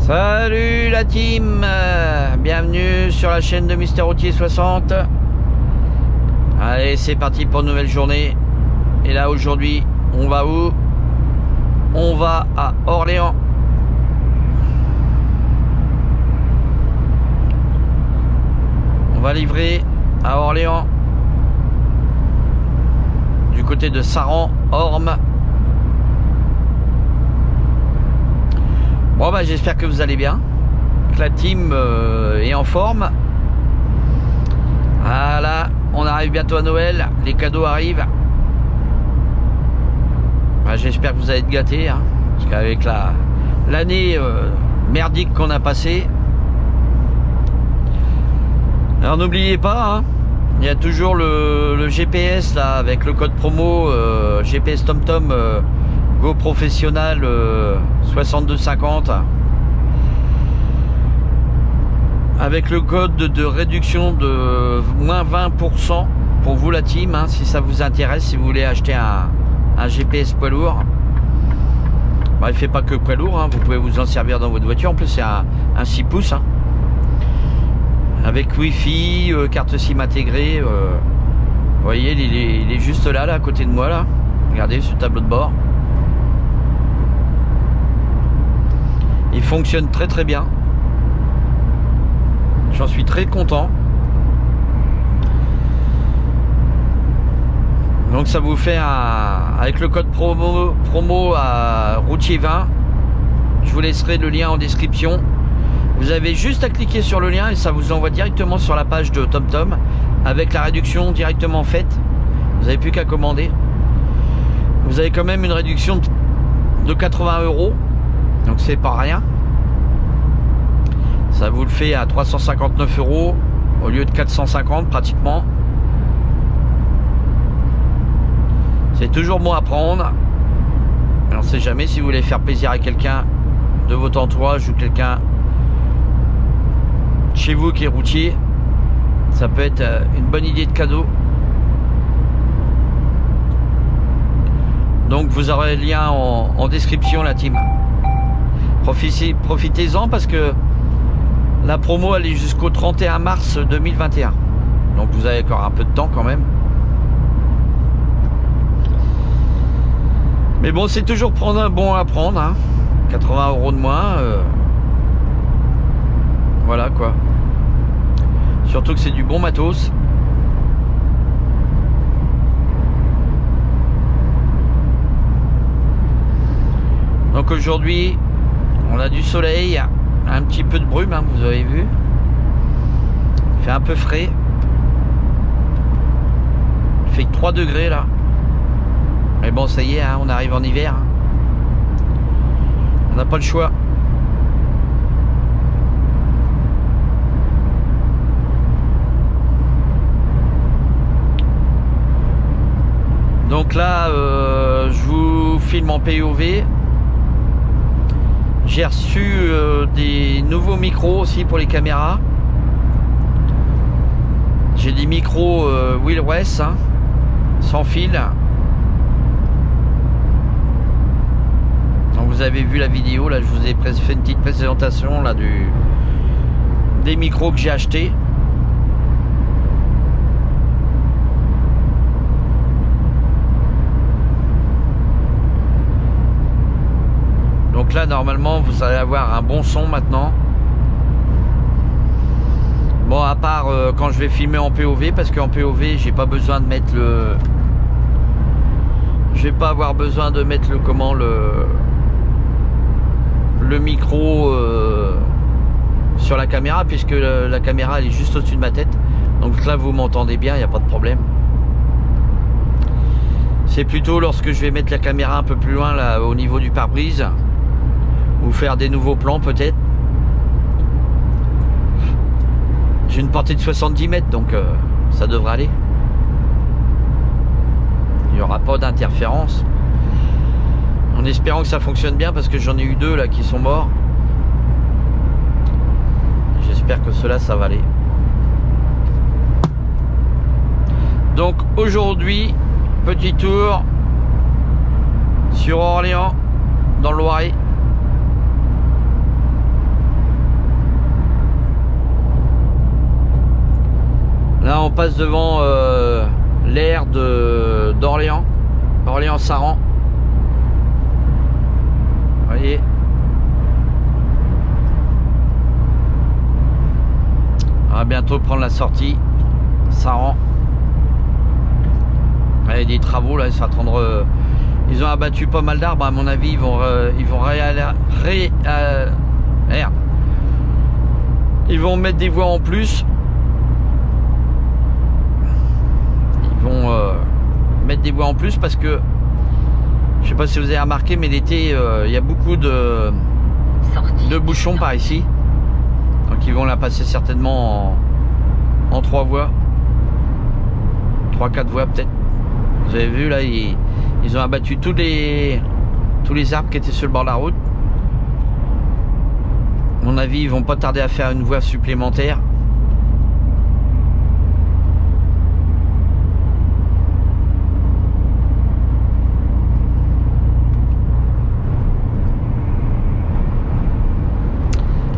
Salut la team, bienvenue sur la chaîne de Mister Routier 60. Allez, c'est parti pour une nouvelle journée. Et là aujourd'hui, on va où? On va à Orléans. On va livrer à Orléans, du côté de Saran, Orme. Bon bah j'espère que vous allez bien, que la team est en forme. Voilà, on arrive bientôt à Noël, les cadeaux arrivent. Bah, j'espère que vous allez être gâtés, hein, parce qu'avec l'année merdique qu'on a passée. Alors n'oubliez pas, hein, il y a toujours le GPS là, avec le code promo GPS TomTom Go Professionnel 6250, avec le code de réduction de moins 20% pour vous la team, hein, si ça vous intéresse, si vous voulez acheter un GPS poids lourd. Bah, il ne fait pas que poids lourd, hein, vous pouvez vous en servir dans votre voiture. En plus c'est un 6 pouces, hein, avec Wi-Fi, carte SIM intégrée. Vous voyez, il est juste là, à côté de moi là. Regardez ce tableau de bord. Il fonctionne très très bien. J'en suis très content. Donc ça vous fait avec le code promo à Routier 20. Je vous laisserai le lien en description. Vous avez juste à cliquer sur le lien et ça vous envoie directement sur la page de TomTom avec la réduction directement faite. Vous n'avez plus qu'à commander. Vous avez quand même une réduction de 80 €. Donc c'est pas rien. Ça vous le fait à 359 € au lieu de 450 pratiquement. C'est toujours bon à prendre. On ne sait jamais si vous voulez faire plaisir à quelqu'un de votre entourage ou quelqu'un chez vous qui est routier. Ça peut être une bonne idée de cadeau. Donc vous aurez le lien en description la team. Profitez-en parce que la promo elle est jusqu'au 31 mars 2021. Donc vous avez encore un peu de temps quand même. Mais bon, c'est toujours bon à prendre, hein. 80 € de moins. Voilà quoi. Surtout que c'est du bon matos. Donc aujourd'hui, on a du soleil, un petit peu de brume, hein, vous avez vu. Il fait un peu frais. Il fait 3 degrés là. Mais bon, ça y est, hein, on arrive en hiver. On n'a pas le choix. Donc là, je vous filme en POV. J'ai reçu des nouveaux micros aussi pour les caméras. J'ai des micros Wheelwest, hein, sans fil. Donc vous avez vu la vidéo, là je vous ai fait une petite présentation là des micros que j'ai achetés. Donc là normalement vous allez avoir un bon son maintenant. Bon, à part quand je vais filmer en POV, parce qu'en POV j'ai pas besoin de mettre je vais pas avoir besoin de mettre le micro sur la caméra, puisque la caméra elle est juste au-dessus de ma tête. Donc là vous m'entendez bien, il n'y a pas de problème. C'est plutôt lorsque je vais mettre la caméra un peu plus loin là au niveau du pare-brise, ou faire des nouveaux plans peut-être. J'ai une portée de 70 mètres, donc ça devrait aller. Il n'y aura pas d'interférence. En espérant que ça fonctionne bien, parce que j'en ai eu 2 là qui sont morts. J'espère que cela ça va aller. Donc aujourd'hui, petit tour sur Orléans, dans le Loiret. Là on passe devant l'aire d'Orléans, Orléans-Saran. Vous voyez. On va bientôt prendre la sortie Saran. Il y a des travaux là, ça va attendre. Ils ont abattu pas mal d'arbres, à mon avis, ils vont ils vont mettre des voies en plus. Ils vont mettre des voies en plus parce que je sais pas si vous avez remarqué, mais l'été il y a beaucoup de bouchons par ici. Donc ils vont la passer certainement en 3 voies. 3-4 voies peut-être. Vous avez vu là, ils ont abattu tous les arbres qui étaient sur le bord de la route. À mon avis, ils vont pas tarder à faire une voie supplémentaire.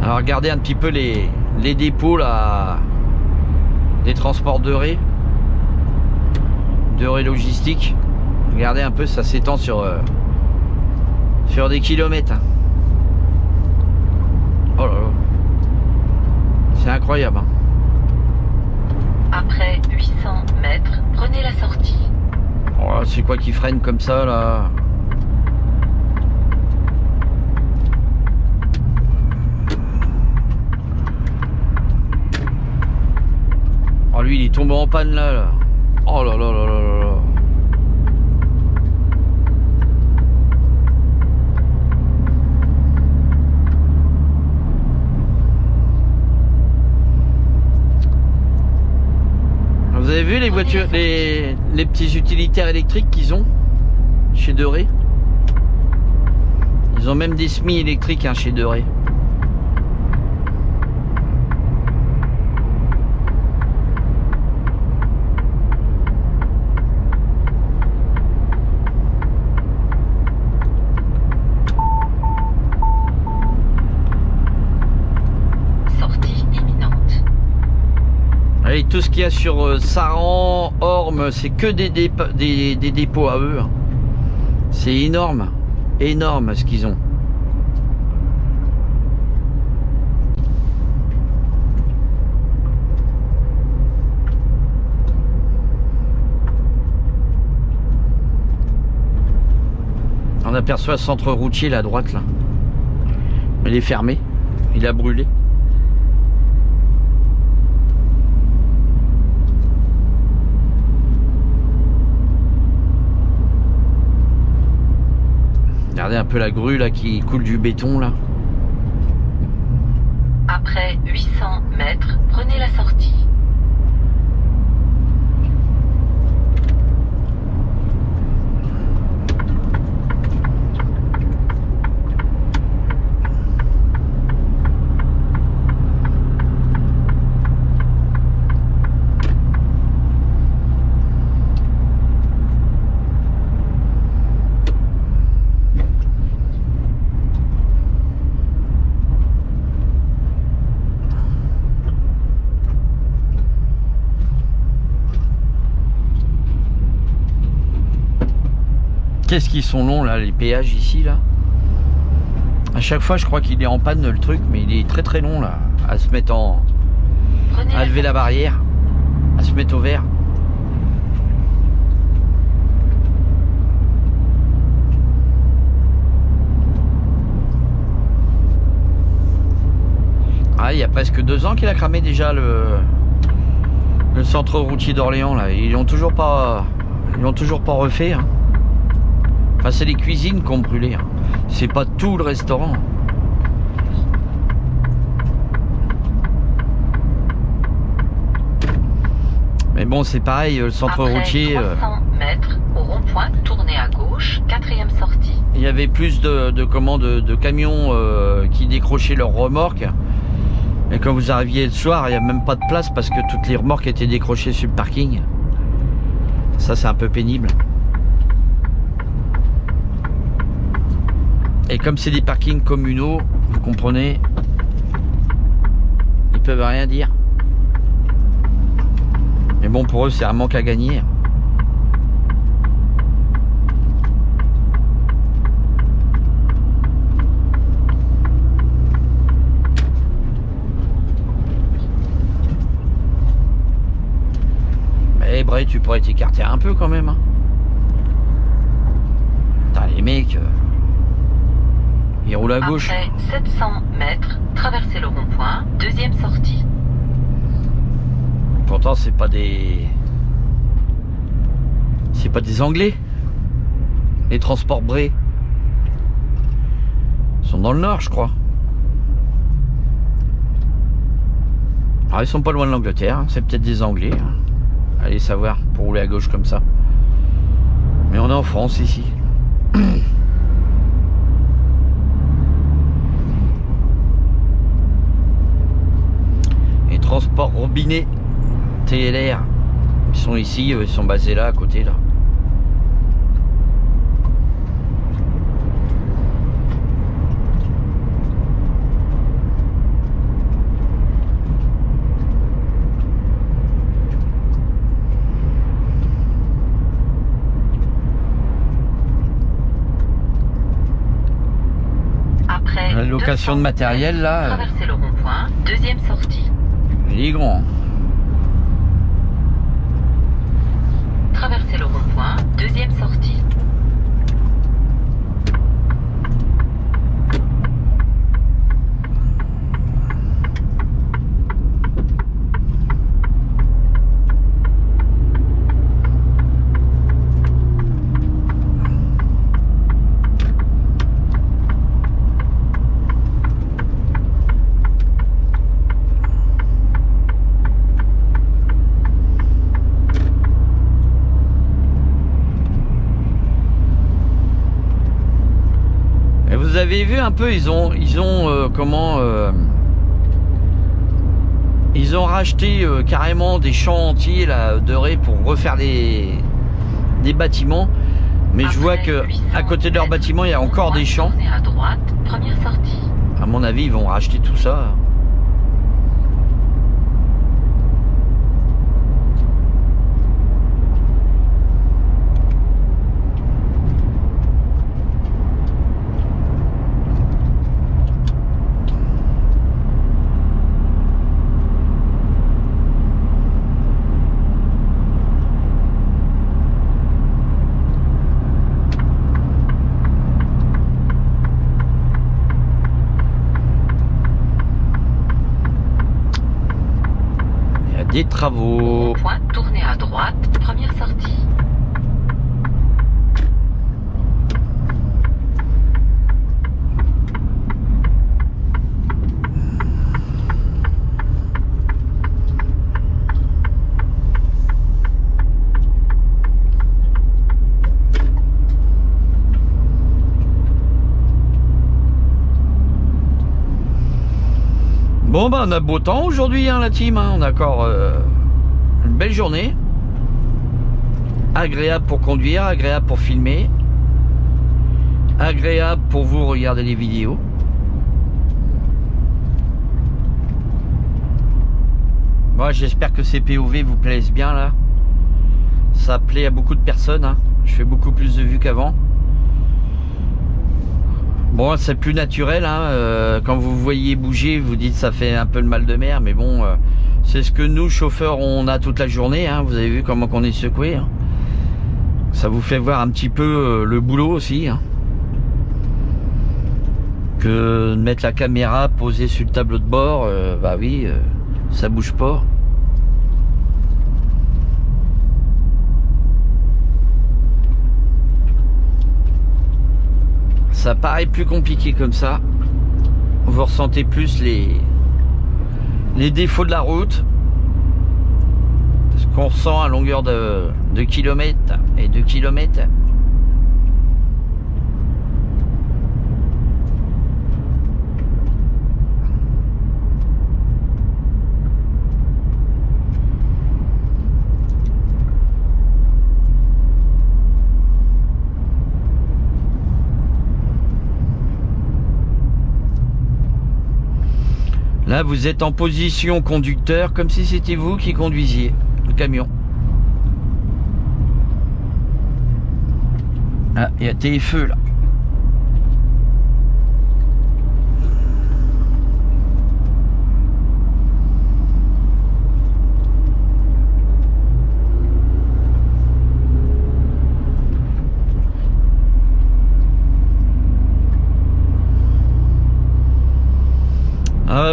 Alors regardez un petit peu les dépôts là, des transports de raie logistique. Regardez un peu, ça s'étend sur des kilomètres. Oh là là, c'est incroyable. Après 800 mètres, prenez la sortie. Oh, c'est quoi qui freine comme ça là? Oh lui il est tombé en panne là. Oh là là là là là là. Vous avez vu les voitures, les petits utilitaires électriques qu'ils ont chez De Ré? Ils ont même des semi-électriques hein, chez De Ré. Et tout ce qu'il y a sur Saran, Orme, c'est que des dépôts à eux. C'est énorme, énorme ce qu'ils ont. On aperçoit le centre routier là, à droite là. Il est fermé, il a brûlé. Regardez un peu la grue là qui coule du béton là. Après 800 mètres, prenez la sortie. Qu'est-ce qu'ils sont longs là, les péages ici là. À chaque fois je crois qu'il est en panne le truc, mais il est très très long là, à se mettre en... à lever la barrière, à se mettre au vert. Ah, il y a presque 2 ans qu'il a cramé déjà le centre routier d'Orléans là. Ils l'ont toujours pas refait hein. Enfin, c'est les cuisines qui ont brûlé. Hein. C'est pas tout le restaurant. Mais bon, c'est pareil, le centre routier. 300 mètres, au rond-point, tournez à gauche, 4e sortie. Il y avait plus de camions qui décrochaient leurs remorques. Et quand vous arriviez le soir, il n'y a même pas de place parce que toutes les remorques étaient décrochées sur le parking. Ça, c'est un peu pénible. Et comme c'est des parkings communaux, vous comprenez, ils peuvent rien dire. Mais bon, pour eux, c'est un manque à gagner. Mais Bray, tu pourrais t'écarter un peu quand même. Hein. Putain, les mecs, ils roulent à gauche. Après 700 mètres, traversez le rond-point, deuxième sortie. Pourtant, c'est pas des Anglais. Les transports Bray. Ils sont dans le nord, je crois. Alors, ils sont pas loin de l'Angleterre. Hein. C'est peut-être des Anglais. Hein. Allez savoir, pour rouler à gauche comme ça. Mais on est en France, ici. Et transport robinet TLR. Ils sont ici, ils sont basés là, à côté, là. Après La location de matériel, là, traversez le rond-point, deuxième sortie. il est grand. Traversez le rond-point, deuxième sortie. Vous avez vu un peu, ils ont racheté carrément des champs entiers là, de Ré pour refaire des bâtiments. Mais je vois que à côté de leurs bâtiments, il y a encore des champs. Tournez à droite, première sortie. À mon avis, ils vont racheter tout ça. Des travaux. Point, tournez à droite, première sortie. Bon bah on a beau temps aujourd'hui hein, la team, hein. On a encore une belle journée. Agréable pour conduire, agréable pour filmer. Agréable pour vous regarder les vidéos. Moi j'espère que ces POV vous plaisent bien là. Ça plaît à beaucoup de personnes hein. Je fais beaucoup plus de vues qu'avant. Bon, c'est plus naturel, hein. Quand vous voyez bouger, vous dites ça fait un peu le mal de mer, mais bon, c'est ce que nous, chauffeurs, on a toute la journée, hein. Vous avez vu comment on est secoué, hein. Ça vous fait voir un petit peu le boulot aussi, hein. Que de mettre la caméra posée sur le tableau de bord, bah oui, ça bouge pas. Ça paraît plus compliqué comme ça. Vous ressentez plus les défauts de la route. Ce qu'on ressent à longueur de kilomètres et de kilomètres. Là, vous êtes en position conducteur, comme si c'était vous qui conduisiez. le camion. Ah, il y a TFE là.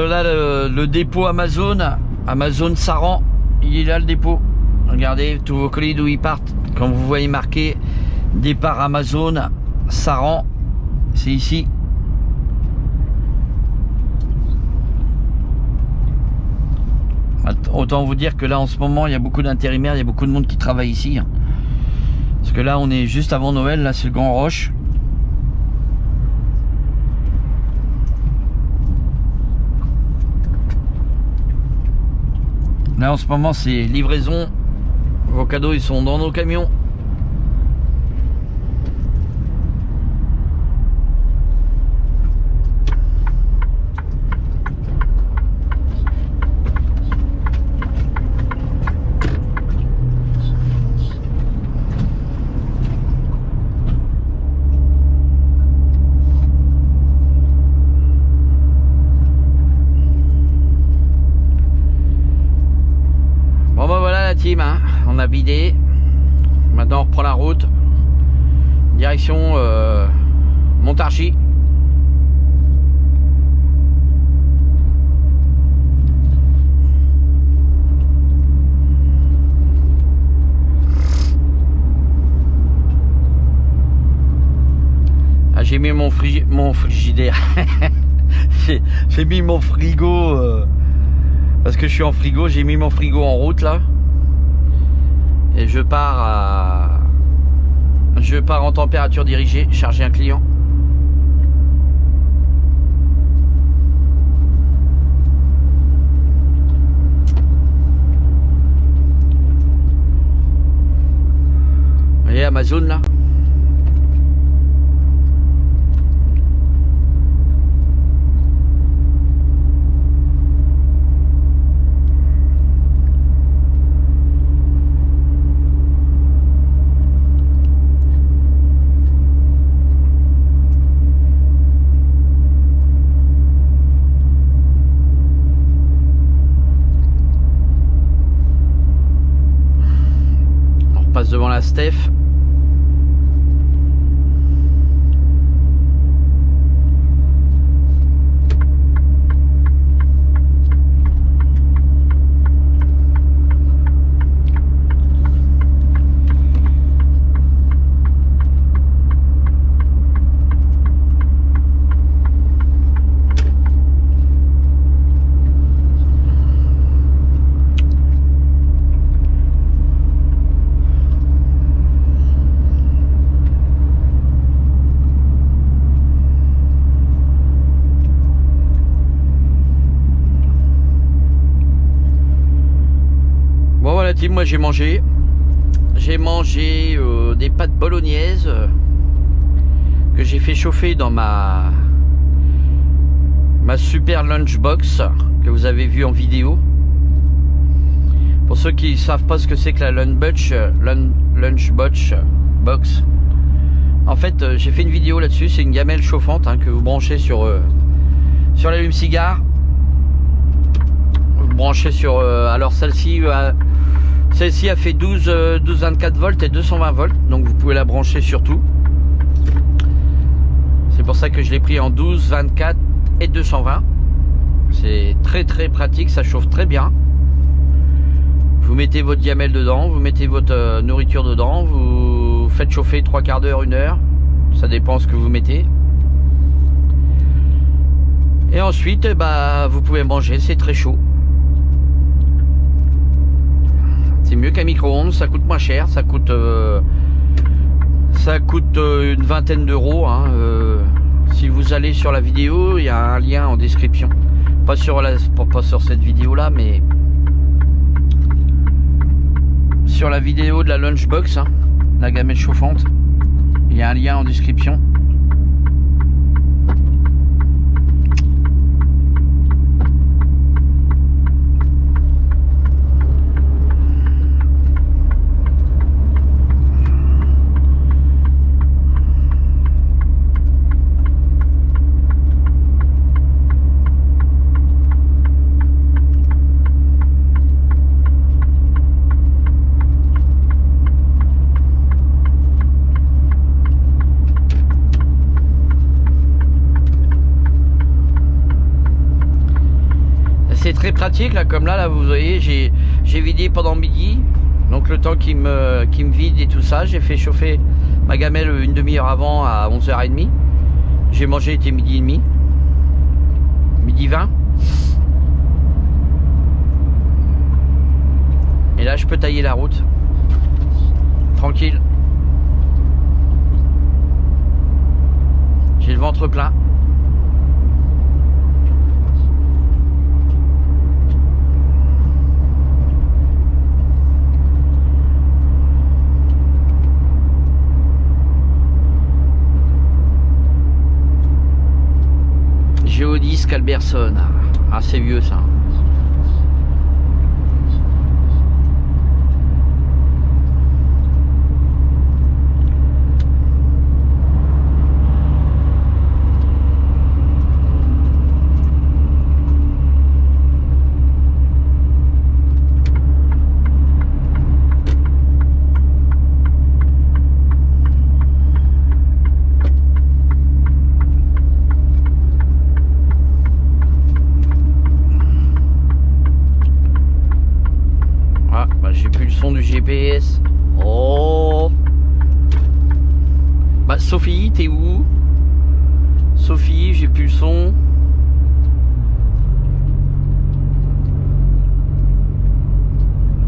Là, le dépôt Amazon Saran, il est là le dépôt. Regardez tous vos colis d'où ils partent. Quand vous voyez marqué départ Amazon Saran, c'est ici. Autant vous dire que là en ce moment il y a beaucoup d'intérimaires, il y a beaucoup de monde qui travaille ici. Parce que là on est juste avant Noël, là c'est le Grand Roche. Là en ce moment c'est livraison. Vos cadeaux ils sont dans nos camions. Team, hein. On a vidé, maintenant on reprend la route direction Montargis. Ah, j'ai mis mon frigidaire j'ai mis mon frigo parce que je suis en frigo, j'ai mis mon frigo en route là. Et je pars en température dirigée, charger un client. Vous voyez Amazon là? Devant la Steph. Moi j'ai mangé des pâtes bolognaises que j'ai fait chauffer dans ma super lunchbox que vous avez vu en vidéo. Pour ceux qui ne savent pas ce que c'est que la lunchbox box, en fait j'ai fait une vidéo là-dessus. C'est une gamelle chauffante hein, que vous branchez sur l'allume-cigare. Vous branchez sur alors celle-ci a fait 12-24 volts et 220 volts, donc vous pouvez la brancher sur tout. C'est pour ça que je l'ai pris en 12, 24 et 220. C'est très très pratique, ça chauffe très bien. Vous mettez votre gamelle dedans, vous mettez votre nourriture dedans, vous faites chauffer 3 quarts d'heure, 1 heure, ça dépend ce que vous mettez. Et ensuite, vous pouvez manger, c'est très chaud. C'est mieux qu'un micro-ondes, ça coûte moins cher, ça coûte une vingtaine d'euros. Hein, si vous allez sur la vidéo, il y a un lien en description. Pas sur cette vidéo là, mais sur la vidéo de la lunchbox, hein, la gamelle chauffante. Il y a un lien en description. c'est très pratique là, comme là vous voyez, j'ai vidé pendant midi. Donc le temps qu'il me vide et tout ça, j'ai fait chauffer ma gamelle une demi-heure avant à 11h30. J'ai mangé, il était midi et demi. Midi 20. Et là je peux tailler la route. Tranquille. J'ai le ventre plein. Géodisque Alberson. Ah, c'est vieux ça. Du GPS. Oh, bah Sophie, t'es où? Sophie, j'ai plus le son.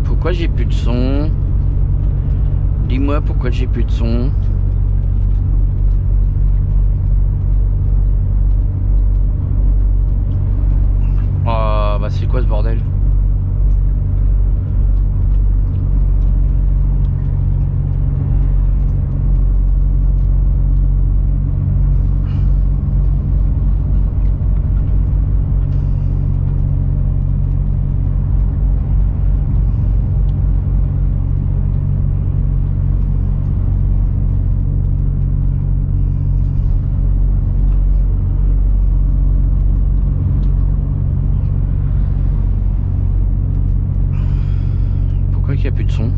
Pourquoi j'ai plus de son? Dis-moi pourquoi j'ai plus de son. Oh, bah c'est quoi ce bordel? Il n'y a plus de son.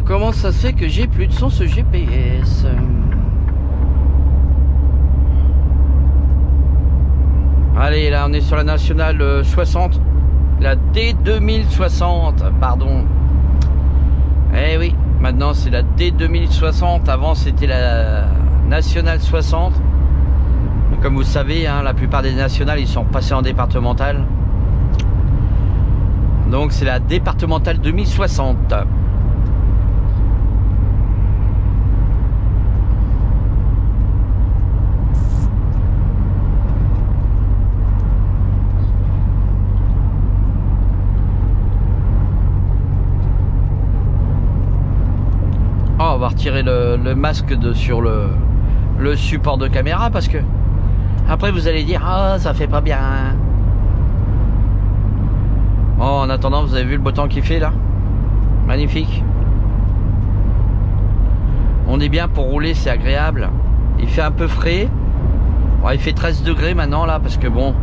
Comment ça se fait que j'ai plus de son ce GPS? Allez, là on est sur la nationale 60. La D2060, pardon. Eh oui, maintenant c'est la D2060. Avant c'était la nationale 60. Comme vous savez, hein, la plupart des nationales ils sont passés en départementale. Donc c'est la départementale 2060. Oh, on va retirer le masque sur le support de caméra parce que après vous allez dire ah ça fait pas bien. Bon, en attendant, vous avez vu le beau temps qu'il fait là? Magnifique. On est bien pour rouler, c'est agréable. Il fait un peu frais. Bon, il fait 13 degrés maintenant là parce que bon,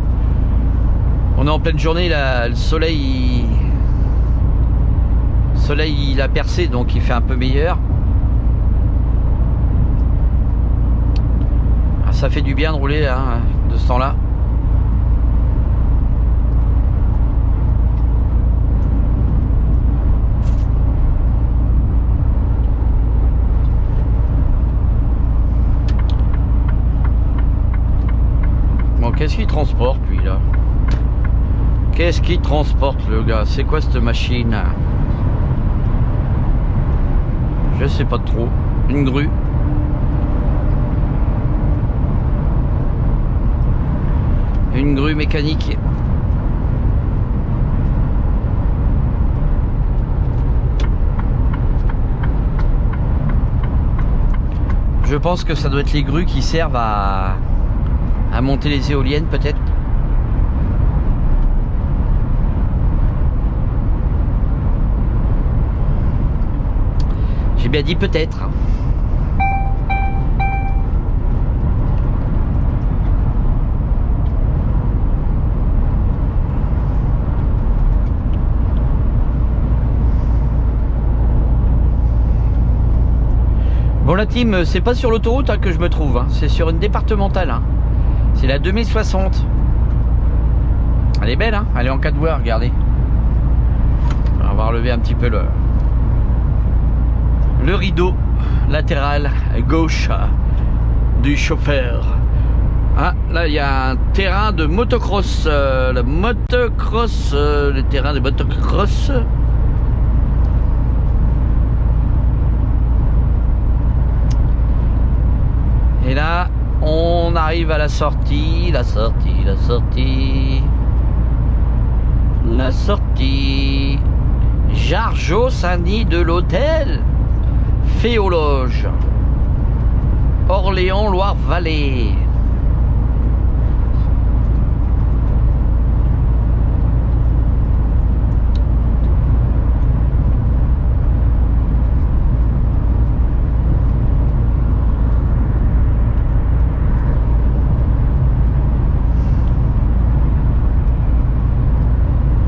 on est en pleine journée là, le soleil il a percé donc il fait un peu meilleur. Ça fait du bien de rouler hein, de ce temps-là. Bon, qu'est-ce qu'il transporte lui là? Qu'est-ce qu'il transporte le gars? C'est quoi cette machine? Je sais pas trop. Une grue. une grue mécanique. Je pense que ça doit être les grues qui servent à monter les éoliennes peut-être. J'ai bien dit peut-être. Bon la team, c'est pas sur l'autoroute que je me trouve, hein. C'est sur une départementale. Hein. C'est la 2060. Elle est belle, hein. Elle est en 4 voies, regardez. On va relever un petit peu le rideau latéral gauche du chauffeur. Ah, là il y a un terrain de motocross. Le terrain de motocross. Et là, on arrive à la sortie. La sortie. Jargeau Saint-Denis de l'hôtel Féologe. Orléans, Loire-Vallée.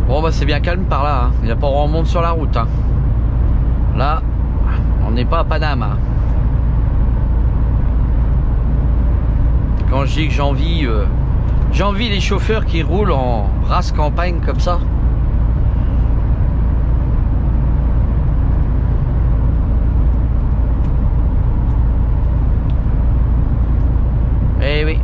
Bon bah c'est bien calme par là, hein. Il n'y a pas grand monde sur la route, hein. Là, on n'est pas à Panama. Quand je dis que j'envie les chauffeurs qui roulent en race campagne comme ça. Eh oui.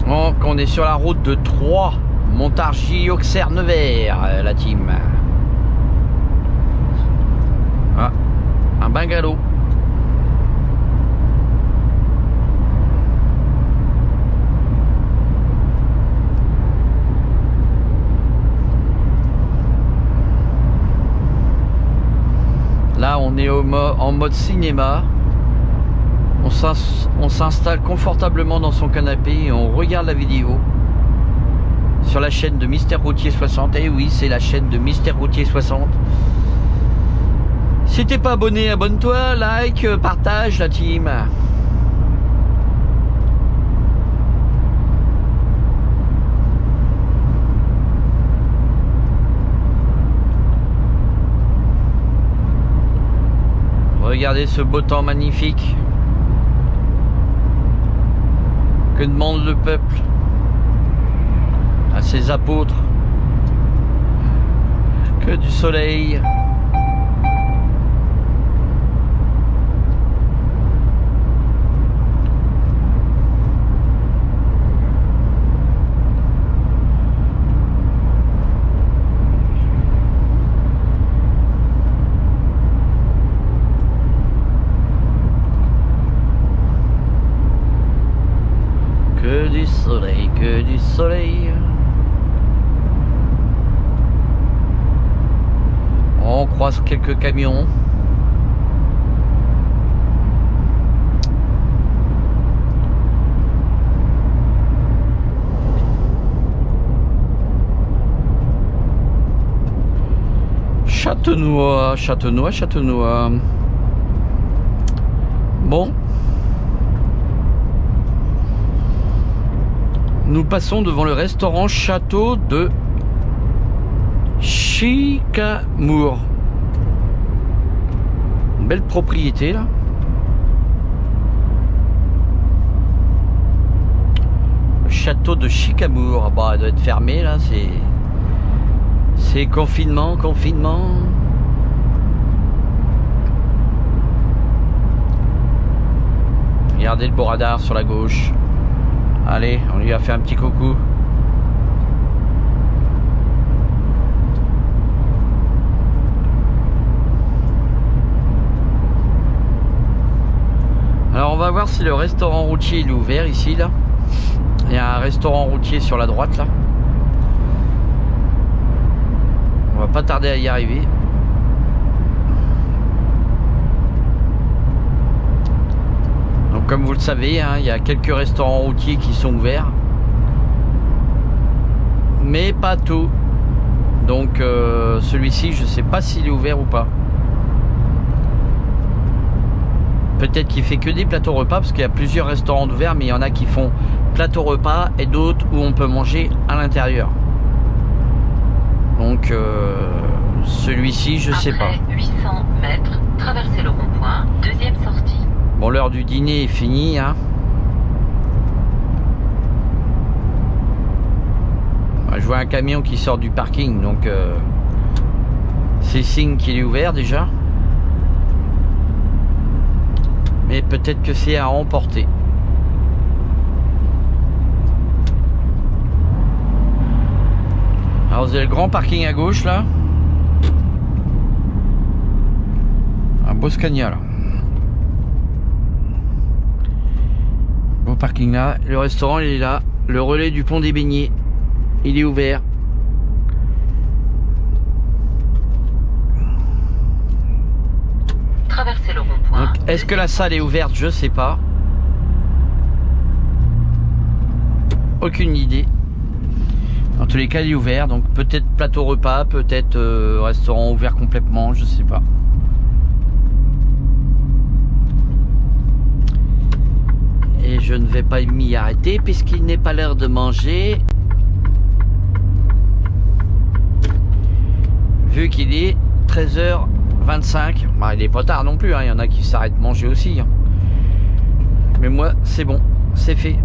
Donc on est sur la route de Troyes, Montargis, Auxerre, Nevers, la team. Ah, un bungalow. Là on est en mode cinéma. On s'installe confortablement dans son canapé et on regarde la vidéo sur la chaîne de Mystère Routier 60. Et oui, c'est la chaîne de Mystère Routier 60. Si t'es pas abonné, abonne-toi, like, partage la team. Regardez ce beau temps magnifique. Que demande le peuple à ses apôtres? Que du soleil. Que du soleil. On croise quelques camions. Châtenois. Bon. Nous passons devant le restaurant Château de Chicamour. Une belle propriété là. Le château de Chicamour. Bah, il doit être fermé là. C'est confinement. Regardez le beau radar sur la gauche. Allez, on lui a fait un petit coucou. Alors on va voir si le restaurant routier il est ouvert ici là. Il y a un restaurant routier sur la droite là. On va pas tarder à y arriver. Donc comme vous le savez, hein, il y a quelques restaurants routiers qui sont ouverts. Mais pas tout. Donc celui-ci, je sais pas s'il est ouvert ou pas. Peut-être qu'il fait que des plateaux repas, parce qu'il y a plusieurs restaurants ouverts, mais il y en a qui font plateau repas et d'autres où on peut manger à l'intérieur. Donc celui-ci, je sais pas. 800 mètres, traversez le rond-point, deuxième sortie. Bon, l'heure du dîner est finie, hein. Je vois un camion qui sort du parking, donc c'est signe qu'il est ouvert déjà. Mais peut-être que c'est à emporter. Alors vous avez le grand parking à gauche là. Un beau Scania là. Beau parking là. Le restaurant il est là. Le relais du pont des Beignets, il est ouvert. Traversez le rond-point. Est-ce que la salle est ouverte? Je sais pas. Aucune idée. En tous les cas, il est ouvert. Donc peut-être plateau repas, peut-être restaurant ouvert complètement, je sais pas. Et je ne vais pas m'y arrêter puisqu'il n'est pas l'heure de manger. Vu qu'il est 13h25. Bah, il est pas tard non plus, hein. Il y en a qui s'arrêtent manger aussi. Hein. Mais moi, c'est bon, c'est fait.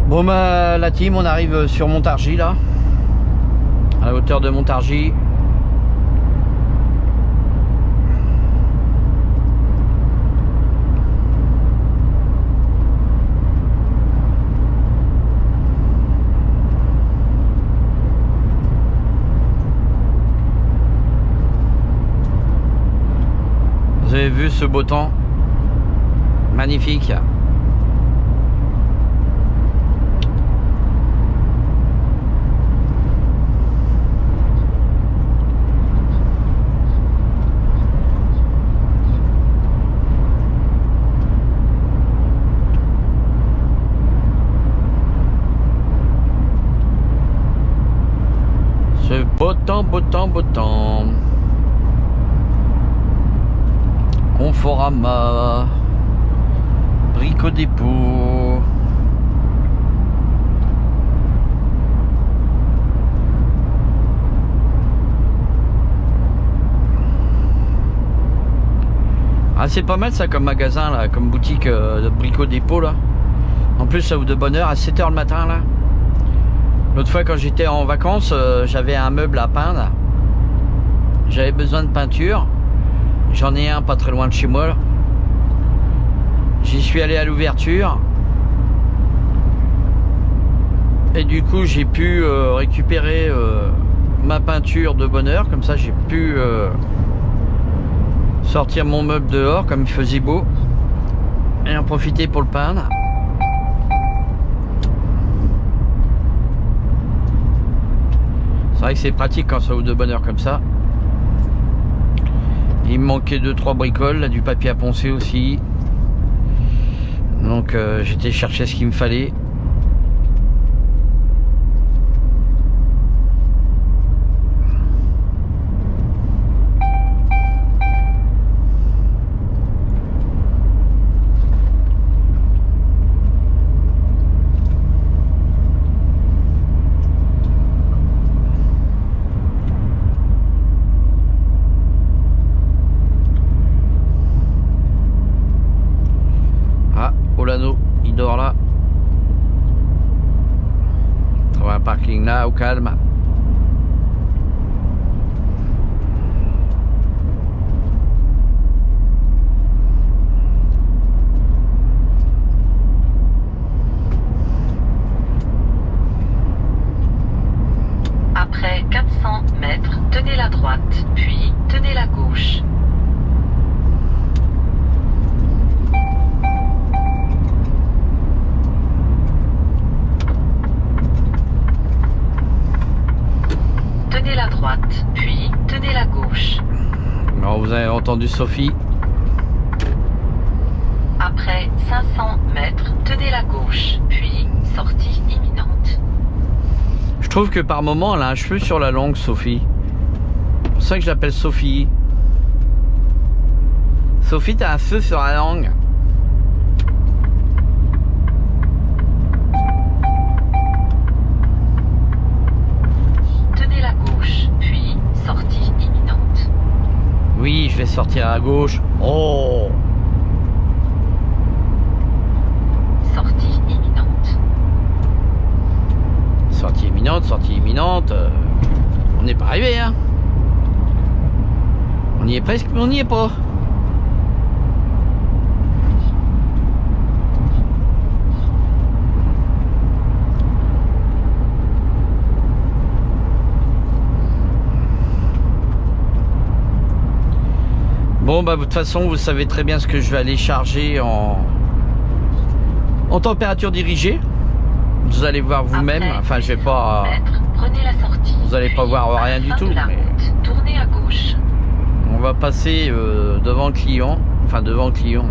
Bon bah la team, on arrive sur Montargis là, à la hauteur de Montargis. Vous avez vu ce beau temps? Magnifique. Ce beau temps, beau temps, beau temps. Conforama, Brico Dépôt. Ah, c'est pas mal ça comme magasin là, comme boutique de Brico Dépôt là. En plus ça ouvre de bonne heure à 7 h le matin là. L'autre fois quand j'étais en vacances, j'avais un meuble à peindre. J'avais besoin de peinture. J'en ai un pas très loin de chez moi. J'y suis allé à l'ouverture. Et du coup j'ai pu récupérer ma peinture de bonne heure. Comme ça j'ai pu sortir mon meuble dehors comme il faisait beau. Et en profiter pour le peindre. C'est vrai que c'est pratique quand ça ouvre de bonne heure comme ça. Il me manquait 2-3 bricoles, là, du papier à poncer aussi. Donc j'étais chercher ce qu'il me fallait. parking là au calme. Après 400 mètres, tenez la droite, puis tenez la gauche. Tenez la droite, puis tenez la gauche. Alors vous avez entendu Sophie. Après 500 mètres, tenez la gauche, puis sortie imminente. Je trouve que par moment elle a un cheveu sur la langue, Sophie. C'est pour ça que je l'appelle Sophie. Sophie, t'as un feu sur la langue. Tenez la gauche, puis sortie imminente. Oui, je vais sortir à gauche. Oh! Sortie imminente. Sortie imminente. On n'est pas arrivé, hein. On y est presque, mais on n'y est pas. Bon, bah de toute façon, vous savez très bien ce que je vais aller charger en température dirigée. Vous allez voir vous-même. Enfin, je vais pas. Prenez la sortie. Vous allez pas voir rien du tout. Mais tournez à gauche. on va passer devant le client. Enfin, devant le client.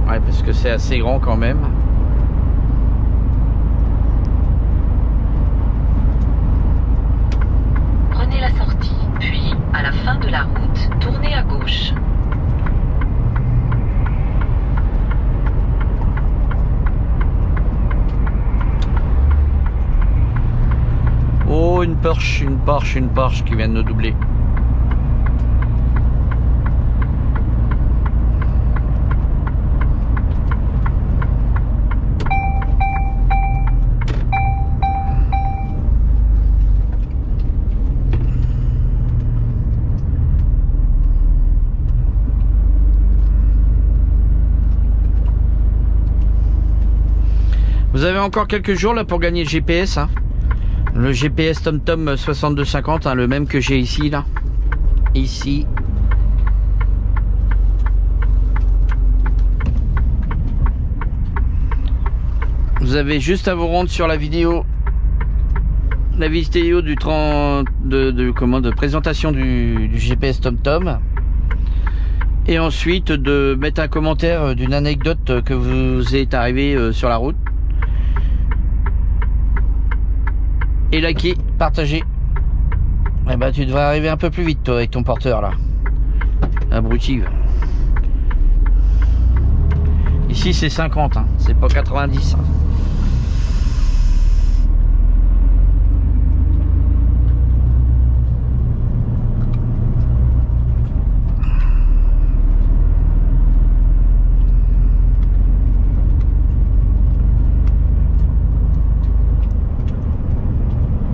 Ouais, parce que c'est assez grand quand même. Prenez la sortie, puis à la fin de la route, tournez à gauche. Oh, une Porsche qui vient de nous doubler. Vous avez encore quelques jours là pour gagner le GPS, hein. Le GPS TomTom 6250, hein, le même que j'ai ici là. Ici. Vous avez juste à vous rendre sur la vidéo. La vidéo du 30 de présentation du GPS TomTom. Et ensuite de mettre un commentaire d'une anecdote que vous est arrivée sur la route. Et liker, partager. Eh ben tu devrais arriver un peu plus vite toi avec ton porteur là. Abruti. Ici c'est 50, hein. C'est pas 90. Hein.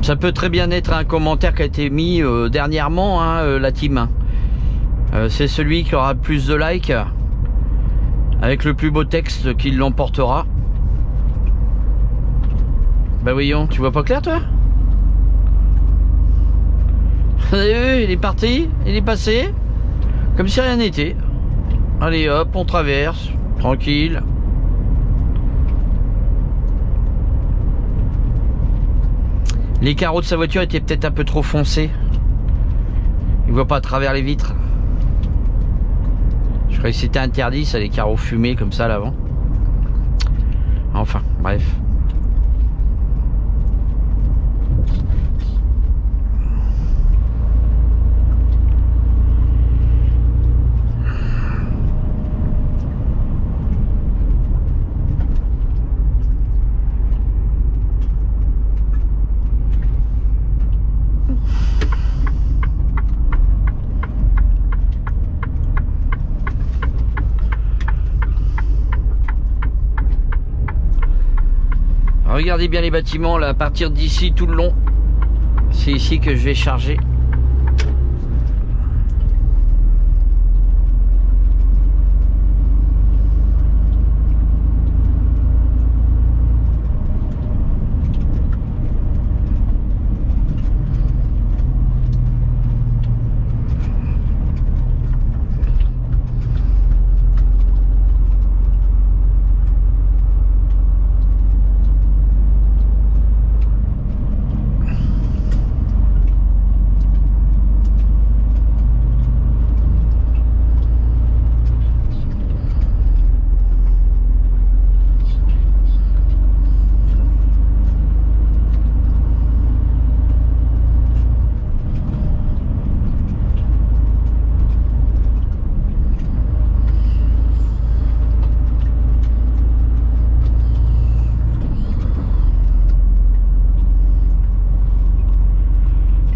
Ça peut très bien être un commentaire qui a été mis dernièrement, hein, la team. C'est celui qui aura plus de likes, avec le plus beau texte qui l'emportera. Bah voyons, tu vois pas clair toi? Vous avez vu, il est parti, il est passé, comme si rien n'était. Allez hop, on traverse, tranquille. Les carreaux de sa voiture étaient peut-être un peu trop foncés. Il voit pas à travers les vitres. Je croyais que c'était interdit, ça, les carreaux fumés comme ça à l'avant. Enfin, bref. Regardez bien les bâtiments là, à partir d'ici tout le long. C'est ici que je vais charger.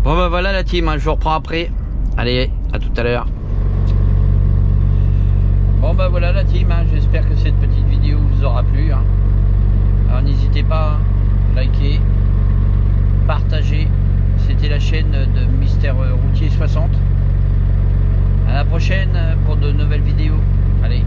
Bon bah voilà la team, hein, je vous reprends après. Allez, à tout à l'heure. Bon bah voilà la team, hein, j'espère que cette petite vidéo vous aura plu. Hein. Alors n'hésitez pas à liker, partager. C'était la chaîne de Mister Routier 60. À la prochaine pour de nouvelles vidéos. Allez.